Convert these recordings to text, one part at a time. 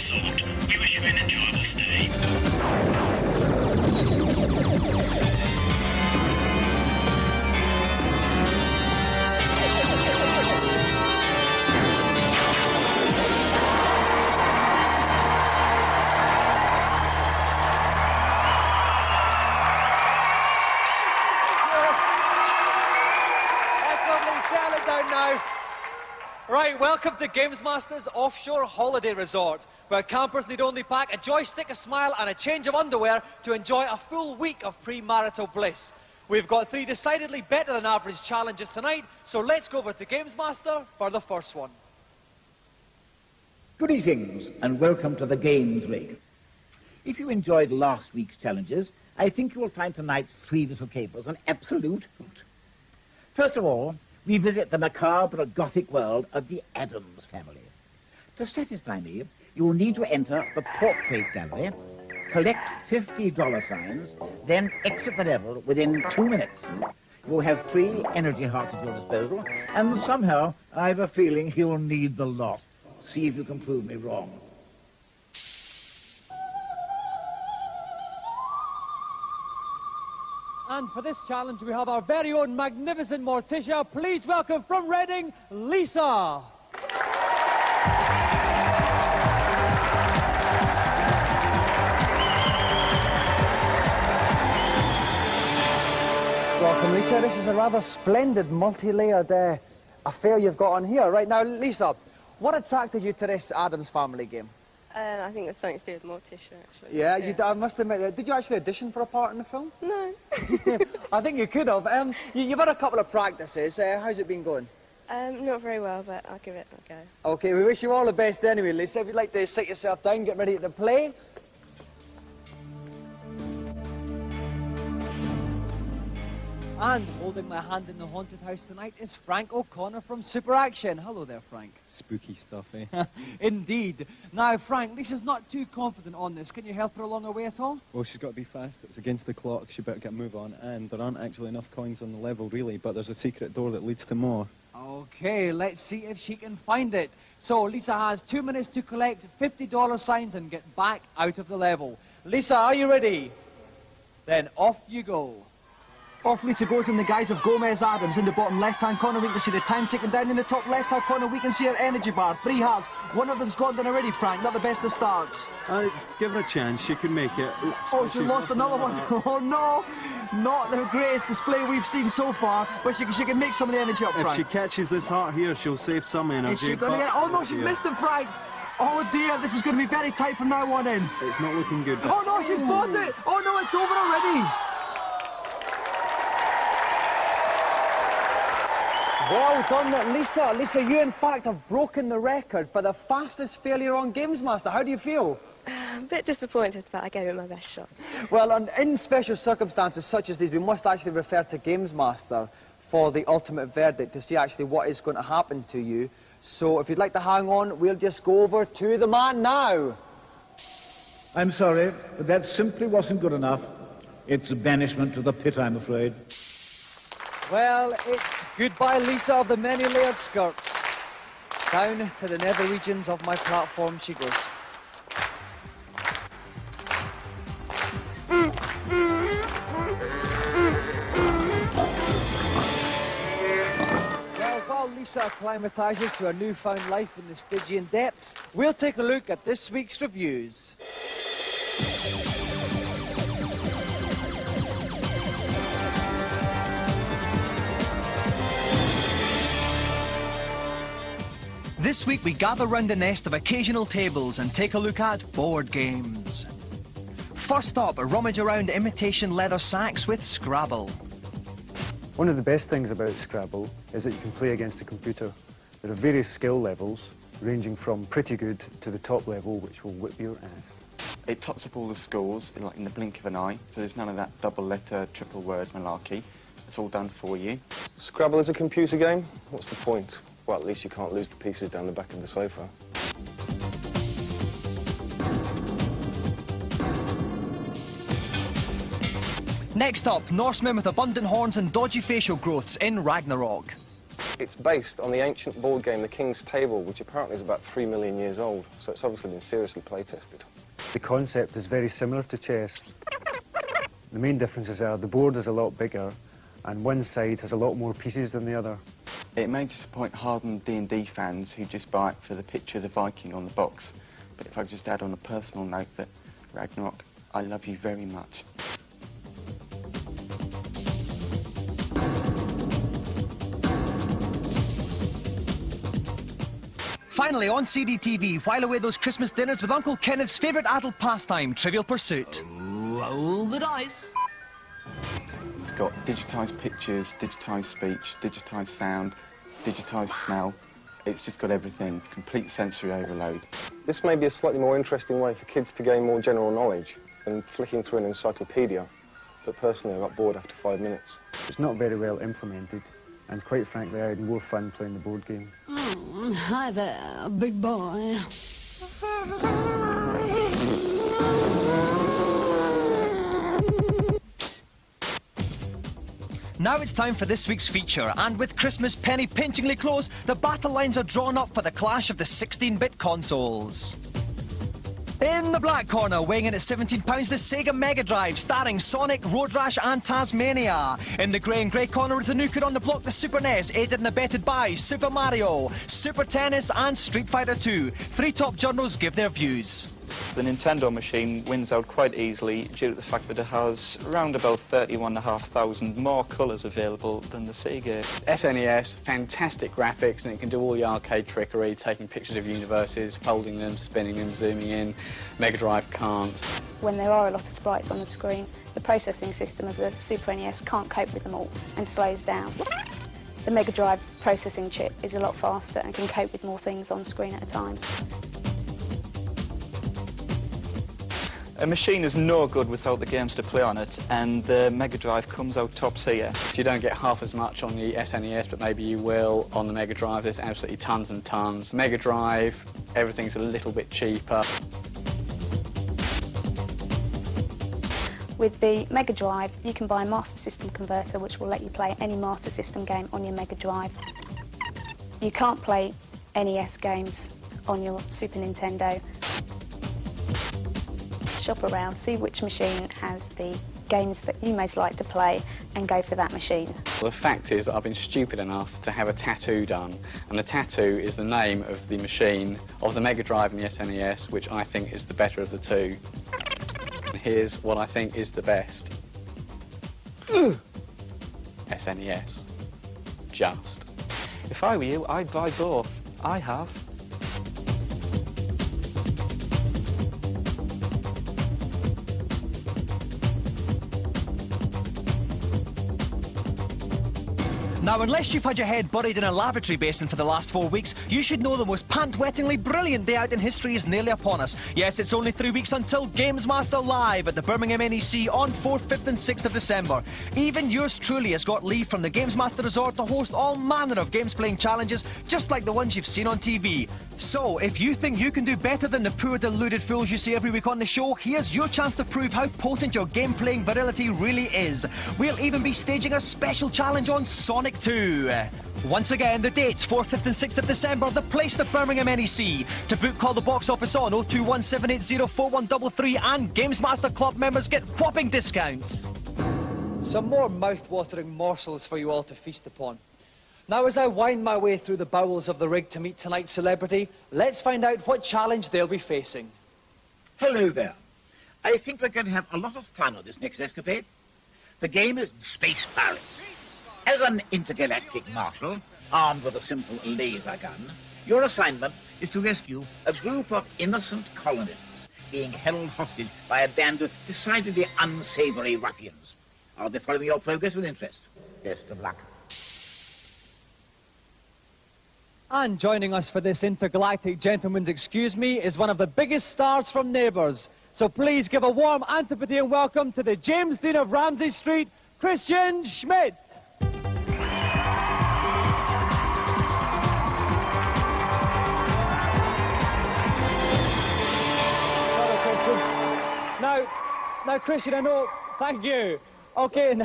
resort. We wish you an enjoyable stay. Right, welcome to GamesMaster's offshore holiday resort, where campers need only pack a joystick, a smile and a change of underwear to enjoy a full week of premarital bliss. We've got 3 decidedly better than average challenges tonight, so let's go over to GamesMaster for the first one. Greetings and welcome to the Games Rig. If you enjoyed last week's challenges, I think you will find tonight's 3 little capers an absolute hoot. First of all, we visit the macabre Gothic world of the Addams family. To satisfy me, you will need to enter the portrait gallery, collect $50 signs, then exit the level within 2 minutes. You will have 3 energy hearts at your disposal, and somehow I have a feeling you'll need the lot. See if you can prove me wrong. And for this challenge, we have our very own magnificent Morticia. Please welcome from Reading, Lisa. Welcome, Lisa. This is a rather splendid multi-layered affair you've got on here. Right now, Lisa, what attracted you to this Addams Family game? I think it's something to do with Morticia, actually. Yeah, I must admit, did you actually audition for a part in the film? No. I think you could have. You've had a couple of practices. How's it been going? Not very well, but I'll give it a go. OK, we wish you all the best anyway, Lisa. If you'd like to sit yourself down, get ready to play. And holding my hand in the haunted house tonight is Frank O'Connor from Super Action. Hello there, Frank. Spooky stuff, eh? Indeed. Now, Frank, Lisa's not too confident on this. Can you help her along the way at all? Well, she's got to be fast. It's against the clock. She better get a move on. And there aren't actually enough coins on the level, really, but there's a secret door that leads to more. OK, let's see if she can find it. So, Lisa has 2 minutes to collect $50 signs and get back out of the level. Lisa, are you ready? Then off you go. Off Lisa goes in the guise of Gomez Addams. In the bottom left-hand corner, we can see the time ticking down. In the top left-hand corner, we can see her energy bar. 3 hearts. One of them's gone down already, Frank. Not the best of starts. Give her a chance. She can make it. Oops, oh, she's lost another one. Oh, no. Not the greatest display we've seen so far, but she can make some of the energy up, Frank. If she catches this heart here, she'll save some energy. Is she going to get... Oh, no, she's missed it, Frank. Oh, dear, this is going to be very tight from now on in. It's not looking good. Oh, no, she's got it. Oh, no, it's over already. Well done, Lisa. Lisa, you in fact have broken the record for the fastest failure on GamesMaster. How do you feel? A bit disappointed, but I gave it my best shot. Well, in special circumstances such as these, we must actually refer to GamesMaster for the ultimate verdict to see actually what is going to happen to you. So if you'd like to hang on, we'll just go over to the man now. I'm sorry, but that simply wasn't good enough. It's a banishment to the pit, I'm afraid. Well, it's goodbye, Lisa of the many-layered skirts. Down to the nether regions of my platform she goes. Well, while Lisa acclimatises to her newfound life in the Stygian depths, we'll take a look at this week's reviews. This week we gather round the nest of occasional tables and take a look at board games. First up, rummage around imitation leather sacks with Scrabble. One of the best things about Scrabble is that you can play against a computer. There are various skill levels, ranging from pretty good to the top level, which will whip your ass. It tots up all the scores in the blink of an eye, so there's none of that double-letter, triple-word malarkey. It's all done for you. Scrabble is a computer game? What's the point? Well, at least you can't lose the pieces down the back of the sofa. Next up, Norsemen with abundant horns and dodgy facial growths in Ragnarok. It's based on the ancient board game The King's Table, which apparently is about 3 million years old, so it's obviously been seriously play-tested. The concept is very similar to chess. The main differences are the board is a lot bigger and one side has a lot more pieces than the other. It may disappoint hardened D&D fans who just buy it for the picture of the Viking on the box, but if I could just add on a personal note that, Ragnarok, I love you very much. Finally, on CDTV, while away those Christmas dinners with Uncle Kenneth's favourite adult pastime, Trivial Pursuit. Roll the dice. It's got digitised pictures, digitised speech, digitised sound, digitised smell. It's just got everything. It's complete sensory overload. This may be a slightly more interesting way for kids to gain more general knowledge than flicking through an encyclopedia, but personally I got bored after 5 minutes. It's not very well implemented, and quite frankly I had more fun playing the board game. Oh, hi there, big boy. Now it's time for this week's feature, and with Christmas penny-pinchingly close, the battle lines are drawn up for the clash of the 16-bit consoles. In the black corner, weighing in at £17, the Sega Mega Drive, starring Sonic, Road Rash and Tasmania. In the grey and grey corner is the new kid on the block, the Super NES, aided and abetted by Super Mario, Super Tennis and Street Fighter 2. Three top journals give their views. The Nintendo machine wins out quite easily due to the fact that it has around about 31,500 more colours available than the Sega. SNES, fantastic graphics, and it can do all the arcade trickery, taking pictures of universes, folding them, spinning them, zooming in. Mega Drive can't. When there are a lot of sprites on the screen, the processing system of the Super NES can't cope with them all and slows down. The Mega Drive processing chip is a lot faster and can cope with more things on screen at a time. A machine is no good without the games to play on it, and the Mega Drive comes out tops here. You don't get half as much on the SNES, but maybe you will on the Mega Drive. There's absolutely tons and tons. Mega Drive, everything's a little bit cheaper. With the Mega Drive, you can buy a Master System converter which will let you play any Master System game on your Mega Drive. You can't play NES games on your Super Nintendo. Shop around, see which machine has the games that you most like to play and go for that machine. Well, the fact is that I've been stupid enough to have a tattoo done, and the tattoo is the name of the machine of the Mega Drive and the SNES, which I think is the better of the two. And here's what I think is the best. SNES. Just. If I were you, I'd buy both. I have. Now, unless you've had your head buried in a lavatory basin for the last 4 weeks, you should know the most pant-wettingly brilliant day out in history is nearly upon us. Yes, it's only 3 weeks until GamesMaster Live at the Birmingham NEC on 4th, 5th and 6th of December. Even yours truly has got leave from the GamesMaster Resort to host all manner of games-playing challenges, just like the ones you've seen on TV. So, if you think you can do better than the poor deluded fools you see every week on the show, here's your chance to prove how potent your game-playing virility really is. We'll even be staging a special challenge on Sonic 2. Once again, the dates, 4th, 5th and 6th of December, the place, the Birmingham NEC. To book, call the box office on 02178041333, and GamesMaster Club members get whopping discounts. Some more mouth-watering morsels for you all to feast upon. Now, as I wind my way through the bowels of the rig to meet tonight's celebrity, let's find out what challenge they'll be facing. Hello there. I think we're going to have a lot of fun on this next escapade. The game is Space Pirates. As an intergalactic marshal, armed with a simple laser gun, your assignment is to rescue a group of innocent colonists being held hostage by a band of decidedly unsavory ruffians. I'll be following your progress with interest. Best of luck. And joining us for this intergalactic gentleman's excuse me is one of the biggest stars from Neighbours. So please give a warm Antipodean welcome to the James Dean of Ramsey Street, Kristian Schmid. Now, Kristian, I know, thank you. Okay,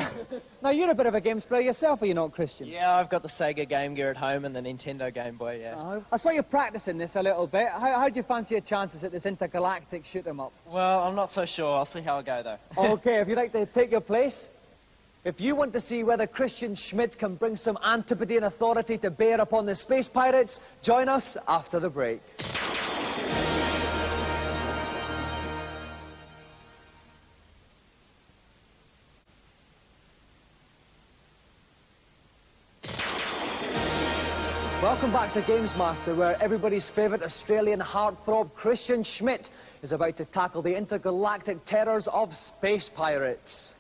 now you're a bit of a games player yourself, are you not, Kristian? Yeah, I've got the Sega Game Gear at home and the Nintendo Game Boy, yeah. I saw you practicing this a little bit. How do you fancy your chances at this intergalactic shoot-'em-up? Well, I'm not so sure. I'll see how I go, though. Okay, if you'd like to take your place. If you want to see whether Kristian Schmid can bring some Antipodean authority to bear upon the space pirates, join us after the break. Welcome back to GamesMaster, where everybody's favourite Australian heartthrob, Kristian Schmid, is about to tackle the intergalactic terrors of space pirates.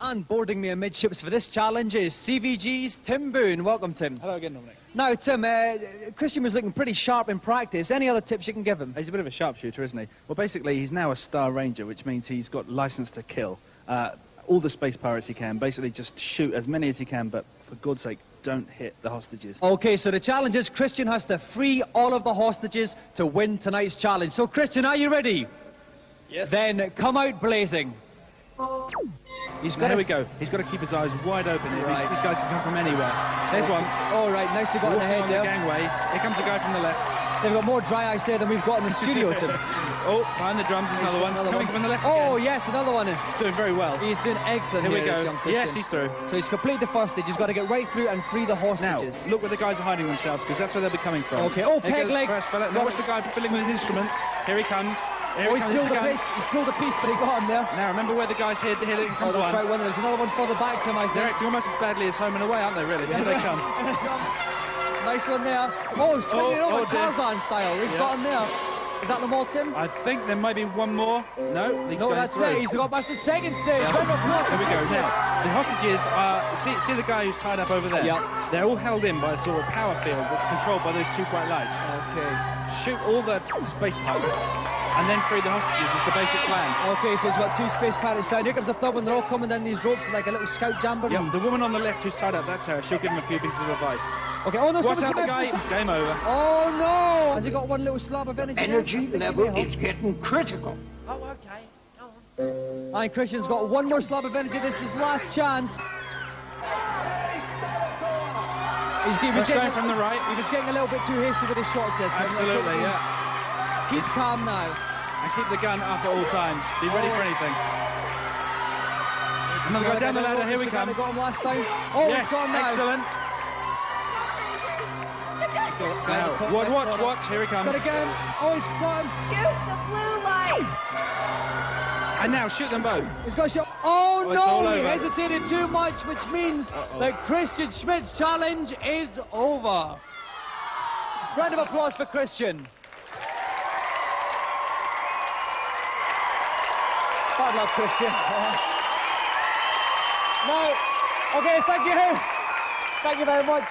And boarding me amidships for this challenge is CVG's Tim Boone. Welcome, Tim. Hello again, Dominic. Now, Tim, Kristian was looking pretty sharp in practice. Any other tips you can give him? He's a bit of a sharpshooter, isn't he? Well, basically, he's now a Star Ranger, which means he's got license to kill all the space pirates he can. Basically, just shoot as many as he can, but for God's sake, don't hit the hostages. Okay, so the challenge is Kristian has to free all of the hostages to win tonight's challenge. So, Kristian, are you ready? Yes. Then come out blazing. There we go. He's got to keep his eyes wide open here. Right. These guys can come from anywhere. There's one. All right, nicely got in the head on there. the gangway. Here comes the guy from the left. They've got more dry ice there than we've got in the studio, Tim. Oh, behind the drums, there's another one. Coming from the left Oh, again. yes, another one. Doing very well. He's doing excellent Here we this go. young Kristian. Yes, he's through. So he's completed the first stage. He's got to get right through and free the hostages. Now, look where the guys are hiding themselves, because that's where they'll be coming from. Okay, oh, Here peg goes leg. first fella. Now watch the guy filling with his instruments. Here he comes. Here Oh, he he's comes. pulled a piece. He's pulled a piece, but he got him there. Now, remember where the guys here that Oh, comes that's one. right, there's another one further back, Tim, I think. They're acting almost as badly as home and away, aren't they, really? Here they come. Nice one there. Oh, swinging over dear. Tarzan style. He's got him there. Is that them all, Tim? I think there might be one more. No, No, that's it. He's got past the second stage. Yeah. There we go. Now, the hostages are... See the guy who's tied up over there? Yeah. They're all held in by a sort of power field that's controlled by those two bright lights. Okay. Shoot all the space pirates and then free the hostages is the basic plan. Okay, so he's got two space pirates down. Here comes a third one. They're all coming down these ropes like a little scout jamboree. Yep, the woman on the left who's tied up, that's her. She'll give him a few pieces of advice. Okay, oh no, Watch someone's out the coming guy. up. Game over. Oh no! Has he got one little slab of energy? Energy level is getting critical. Oh, okay. Go on. And Kristian's got one more slab of energy. This is his last chance. He's going from the right. He was getting a little bit too hasty with his shots there, Tim. Absolutely, yeah. Keep calm now. And keep the gun up at all times. Be ready for anything. Another guy down the ladder. Here we come. They got him last time. Oh, yes, he's got him now. excellent. Now, watch. Here he comes. Got again. Oh, he's got him. Shoot the blue light! And now shoot them both. He's got a shot. Oh, it's all no! He over. hesitated too much, which means that Kristian Schmid's challenge is over. Round of applause for Kristian. Bad luck, Kristian. No. Okay, thank you. Thank you very much.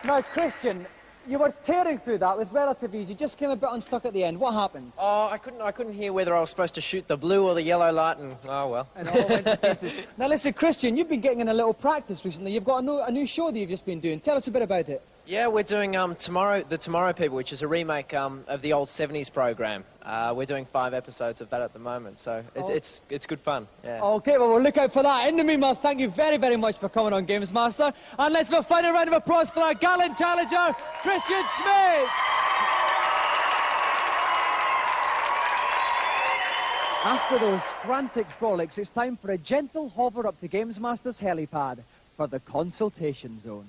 Now, Kristian, you were tearing through that with relative ease. You just came a bit unstuck at the end. What happened? Oh, I couldn't hear whether I was supposed to shoot the blue or the yellow light, and oh well. And all went to pieces. Now listen, Kristian, you've been getting in a little practice recently. You've got a new show that you've just been doing. Tell us a bit about it. Yeah, we're doing the Tomorrow People, which is a remake of the old 70s program. We're doing 5 episodes of that at the moment, so it's good fun. Yeah. Okay, well, we'll look out for that. In the meanwhile, thank you very, very much for coming on GamesMaster. And let's have a final round of applause for our gallant challenger, Kristian Schmid. After those frantic frolics, it's time for a gentle hover up to GamesMaster's helipad for the consultation zone.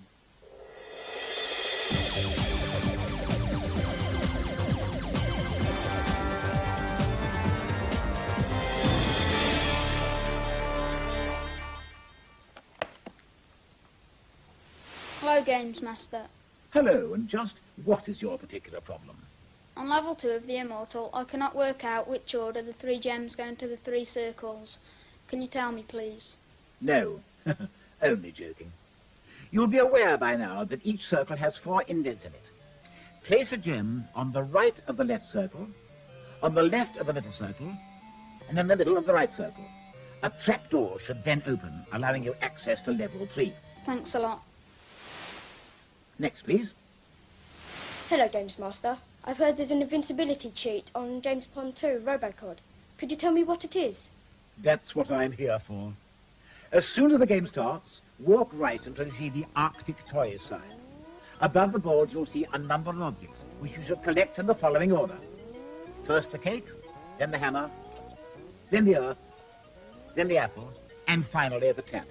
Hello, GamesMaster. Hello, and just what is your particular problem? On level 2 of the Immortal, I cannot work out which order the 3 gems go into the 3 circles. Can you tell me, please? No, only joking. You'll be aware by now that each circle has 4 indents in it. Place a gem on the right of the left circle, on the left of the middle circle, and in the middle of the right circle. A trapdoor should then open, allowing you access to level 3. Thanks a lot. Next, please. Hello, GamesMaster. I've heard there's an invincibility cheat on James Pond 2 Robocod. Could you tell me what it is? That's what I'm here for. As soon as the game starts, walk right until you see the Arctic Toys sign. Above the board, you'll see a number of objects, which you should collect in the following order. First the cake, then the hammer, then the earth, then the apple, and finally the tap.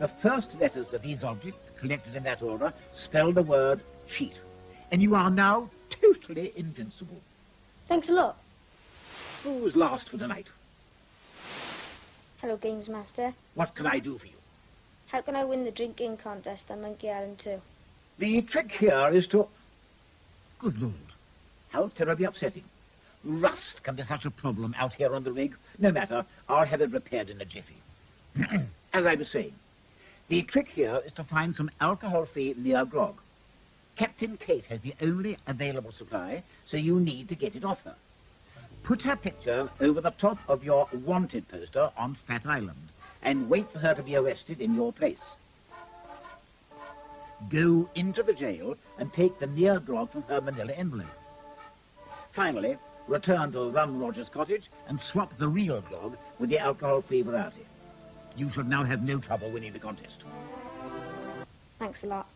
The first letters of these objects, collected in that order, spell the word cheat. And you are now totally invincible. Thanks a lot. Who's last for tonight? Hello, GamesMaster. What can I do for you? How can I win the drinking contest on Monkey Island 2? The trick here is to... Good Lord, how terribly upsetting. Rust can be such a problem out here on the rig. No matter, I'll have it repaired in a jiffy. As I was saying, the trick here is to find some alcohol-free Lear grog. Captain Kate has the only available supply, so you need to get it off her. Put her picture over the top of your wanted poster on Fat Island and wait for her to be arrested in your place. Go into the jail and take the Lear grog from her manila envelope. Finally, return to Rum Rogers' cottage and swap the real grog with the alcohol-free variety. You should now have no trouble winning the contest. Thanks a lot.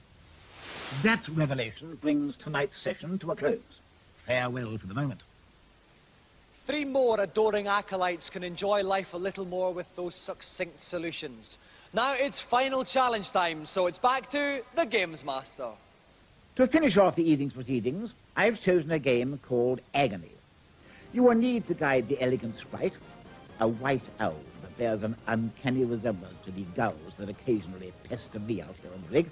That revelation brings tonight's session to a close. Farewell for the moment. 3 more adoring acolytes can enjoy life a little more with those succinct solutions. Now it's final challenge time, so it's back to the GamesMaster. To finish off the evening's proceedings, I've chosen a game called Agony. You will need to guide the elegant sprite, a white owl that bears an uncanny resemblance to the gulls that occasionally pester me out here on the rig,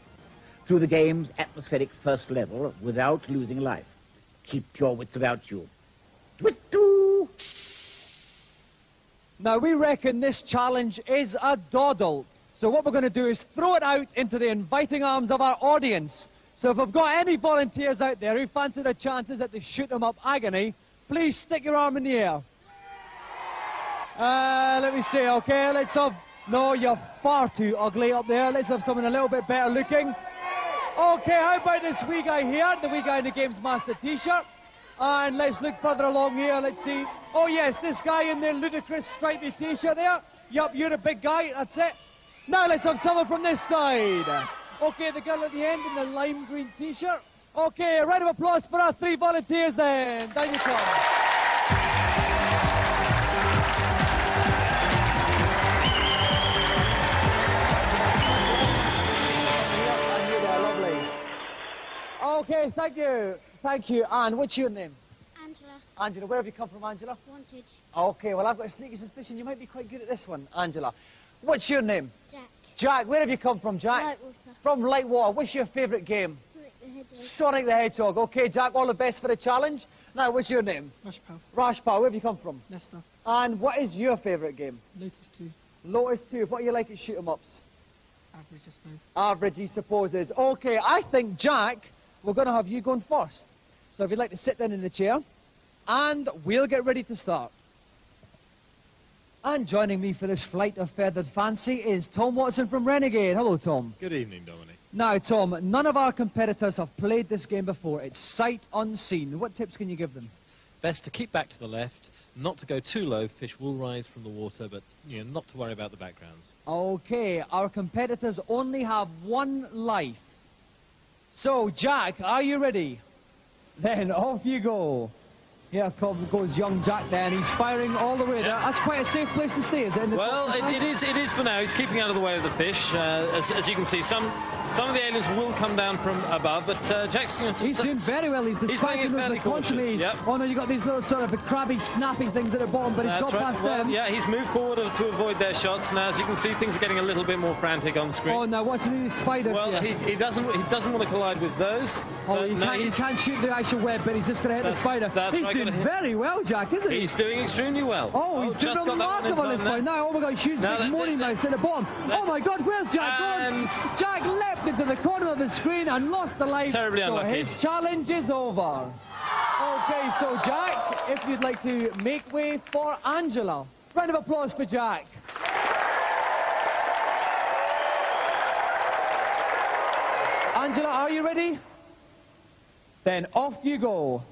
through the game's atmospheric first level without losing life. Keep your wits about you. Twit-doo! Now, we reckon this challenge is a doddle. So what we're going to do is throw it out into the inviting arms of our audience. So if we've got any volunteers out there who fancy their chances at the shoot-'em-up agony, please stick your arm in the air. Let me see, okay, let's have... No, you're far too ugly up there. Let's have someone a little bit better looking. Okay, how about this wee guy here, the wee guy in the GamesMaster t-shirt? And let's look further along here, let's see. Oh yes, this guy in the ludicrous stripy t-shirt there. Yup, you're a big guy, that's it. Now let's have someone from this side. Okay, the girl at the end in the lime green t-shirt. Okay, a round of applause for our 3 volunteers then. Down you come. Okay, thank you. Thank you. And what's your name? Angela. Angela, where have you come from, Angela? Wantage. Okay, well, I've got a sneaky suspicion you might be quite good at this one, Angela. What's your name? Jack. Jack, where have you come from, Jack? Lightwater. From Lightwater. What's your favourite game? Sonic the Hedgehog. Sonic the Hedgehog. Okay, Jack, all the best for the challenge. Now, what's your name? Rashpal. Rashpal, where have you come from? Leicester. And what is your favourite game? Lotus 2. Lotus 2. What do you like at shoot-'em-ups? Average, I suppose. Average, he supposes. Okay, I think, Jack, we're going to have you going first. So if you'd like to sit down in the chair, and we'll get ready to start. And joining me for this flight of feathered fancy is Tom Watson from Renegade. Hello, Tom. Good evening, Dominic. Now, Tom, none of our competitors have played this game before. It's sight unseen. What tips can you give them? Best to keep back to the left, not to go too low. Fish will rise from the water, but not to worry about the backgrounds. Okay, our competitors only have 1 life. So, Jack, are you ready? Then off you go. Here goes young Jack then. He's firing all the way there. That's quite a safe place to stay, is it? Well, it is for now. He's keeping out of the way of the fish. As you can see, some of the aliens will come down from above, but Jack's... he's doing very well. He's dispatching with the consommés. Yep. Oh, no, you've got these little sort of crabby, snapping things at the bottom, but he's got past them. Yeah, he's moved forward to avoid their shots. Now, as you can see, things are getting a little bit more frantic on the screen. Oh, now, what's with these spiders? Well, he doesn't want to collide with those. Oh, he can't shoot the actual web, but he's just going to hit the spider. He's doing very well, Jack, isn't he? He's doing extremely well. Oh, he's doing remarkable at this point. Now, oh my God, shoots big morning mouse at the bottom. Oh my God, where's Jack gone? Jack leapt into the corner of the screen and lost the life. Terribly unlucky. So his challenge is over. Okay, so Jack, if you'd like to make way for Angela. Round of applause for Jack. Angela, are you ready? Then off you go.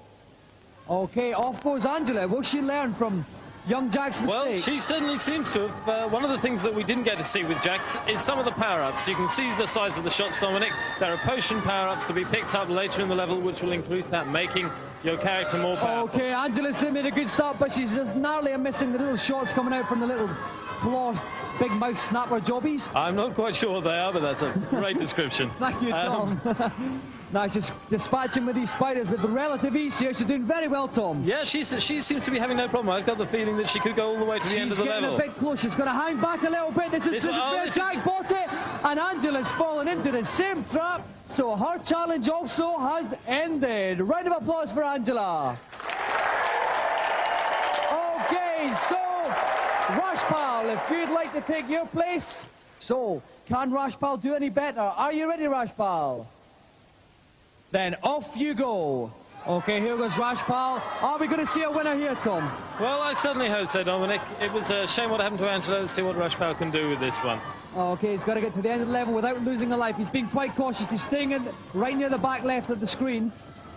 Okay, off goes Angela. Will she learn from young Jack's mistakes? Well, she certainly seems to have. One of the things that we didn't get to see with Jax is some of the power-ups. You can see the size of the shots, Dominic. There are potion power-ups to be picked up later in the level, which will increase that, making your character more powerful. Okay, Angela's still made a good start, but she's just narrowly missing the little shots coming out from the little claw, big mouth snapper jobbies. I'm not quite sure what they are, but that's a great description. Thank you, Tom. Now she's dispatching with these spiders with relative ease here. She's doing very well, Tom. Yeah, she seems to be having no problem. I've got the feeling that she could go all the way to the end of the level. She's getting a bit close. She's going to hang back a little bit. This is where Jack bought it, and Angela's fallen into the same trap. So her challenge also has ended. Round of applause for Angela. Okay, so Rashpal, if you'd like to take your place. So, can Rashpal do any better? Are you ready, Rashpal? Then off you go. Okay, here goes Rashpal. Are we going to see a winner here, Tom? Well, I certainly hope so, Dominic. It was a shame what happened to Angela. Let's see what Rashpal can do with this one. Okay, he's got to get to the end of the level without losing a life. He's being quite cautious. He's staying in right near the back left of the screen.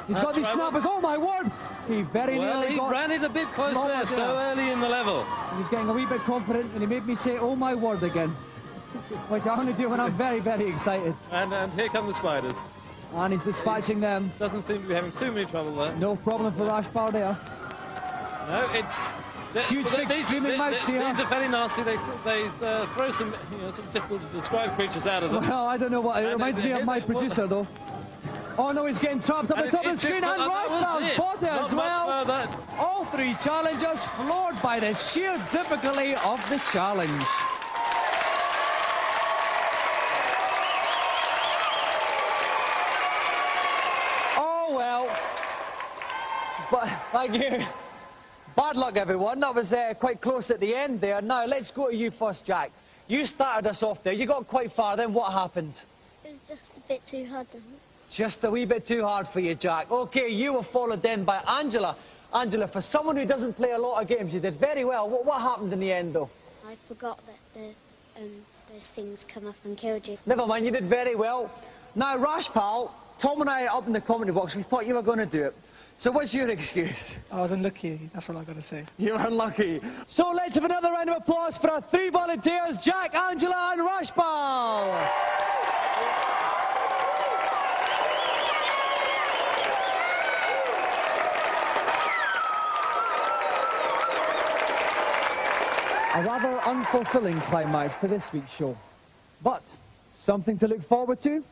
He's got these snappers. Oh, my word! He very nearly got... ran it a bit close there, so early in the level. He was getting a wee bit confident, and he made me say, oh, my word, again. Which I only do when I'm very, very excited. And here come the spiders. And he's dispatching them. Doesn't seem to be having too many trouble there. No problem for Rashpal there. No, it's... Huge, big, screaming mouths here. These are very nasty. They throw some, sort of difficult to describe creatures out of them. Well, I don't know what... It reminds me of my producer, though. Oh, no, he's getting trapped up the top of the screen. And Rashpal's bought it as well. All three challengers floored by the sheer difficulty of the challenge. But, thank you. Bad luck, everyone. That was quite close at the end there. Now, let's go to you first, Jack. You started us off there. You got quite far. Then what happened? It was just a bit too hard. Just a wee bit too hard for you, Jack. OK, you were followed then by Angela. Angela, for someone who doesn't play a lot of games, you did very well. What happened in the end, though? I forgot that those things come up and killed you. Never mind, you did very well. Now, Rashpal, Tom and I up in the commentary box, we thought you were going to do it. So what's your excuse? I was unlucky, that's what I've got to say. You were unlucky. So let's have another round of applause for our three volunteers, Jack, Angela and Rashpal. A rather unfulfilling climax to this week's show. But something to look forward to.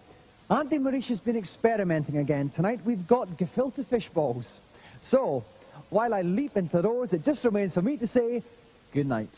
Auntie Marisha's been experimenting again. Tonight we've got gefilte fish balls. So, while I leap into those, it just remains for me to say good night.